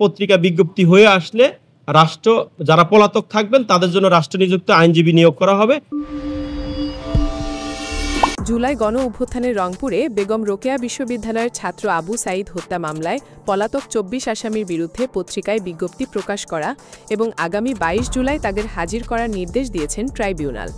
পত্রিকা বিজ্ঞপ্তি হয়ে আসলে রাষ্ট্র যারা পলাতক থাকবেন তাদের জন্য রাষ্ট্র নিযুক্ত আইনজীবী নিয়োগ করা হবে। জুলাই গণ অভ্যুত্থানের রংপুরে বেগম রোকেয়া বিশ্ববিদ্যালয়ের ছাত্র আবু সাঈদ হত্যা মামলায় পলাতক ২৪ আসামির বিরুদ্ধে পত্রিকায় বিজ্ঞপ্তি প্রকাশ করা এবং আগামী ২২ জুলাই তাদের হাজির করার নির্দেশ দিয়েছেন ট্রাইব্যুনাল।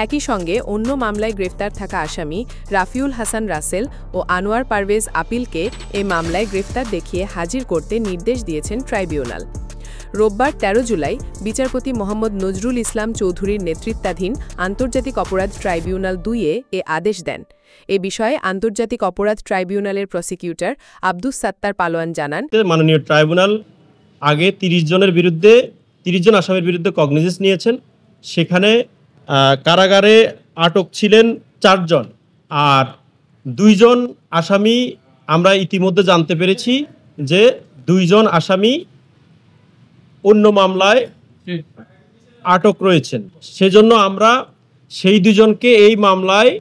একই সঙ্গে অন্য মামলায় গ্রেফতার থাকা আসামি রাফিউল হাসান রাসেল ও আনোয়ার পারভেজ আপিলকে এই মামলায় গ্রেফতার দেখিয়ে হাজির করতে নির্দেশ দিয়েছেন ট্রাইব্যুনাল। রোববার ১৩ জুলাই বিচারপতি মোহাম্মদ নজরুল ইসলাম চৌধুরীর নেতৃত্বাধীন আন্তর্জাতিক অপরাধ ট্রাইব্যুনাল ২-এ এ আদেশ দেন। এ বিষয়ে আন্তর্জাতিক অপরাধ ট্রাইব্যুনালের প্রসিকিউটর আব্দুস সাত্তার পালোয়ান জানান, মাননীয় ট্রাইব্যুনাল আগে ৩০ জন আসামির বিরুদ্ধে কগনিজেন্স নিয়েছেন। সেখানে কারাগারে আটক ছিলেন ৪ জন, আর ২ জন আসামি আমরা ইতিমধ্যে জানতে পেরেছি যে ২ জন আসামি অন্য মামলায় আটক রয়েছেন। সেজন্য আমরা সেই ২ জনকে এই মামলায়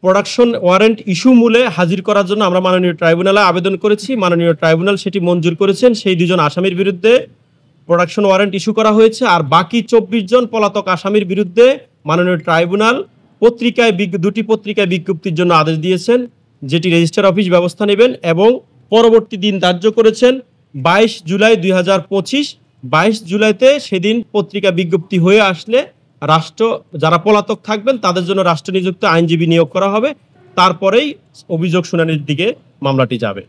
প্রোডাকশন ওয়ারেন্ট ইস্যু মূলে হাজির করার জন্য আমরা মাননীয় ট্রাইব্যুনালে আবেদন করেছি। মাননীয় ট্রাইব্যুনাল সেটি মঞ্জুর করেছেন। সেই ২ জন আসামির বিরুদ্ধে প্রোডাকশন ওয়ারেন্ট ইস্যু করা হয়েছে। আর বাকি ২৪ জন পলাতক আসামির বিরুদ্ধে মাননীয় ট্রাইব্যুনাল দুটি পত্রিকায় বিজ্ঞপ্তির জন্য আদেশ দিয়েছেন, যেটি রেজিস্ট্রার অফিস ব্যবস্থা নেবেন এবং পরবর্তী দিন ধার্য করেছেন ২২ জুলাই ২০২৫। ২২ জুলাইতে সেদিন পত্রিকা বিজ্ঞপ্তি হয়ে আসলে রাষ্ট্র যারা পলাতক থাকবেন তাদের জন্য রাষ্ট্র নিযুক্ত আইনজীবী নিয়োগ করা হবে। তারপরেই অভিযোগ শুনানির দিকে মামলাটি যাবে।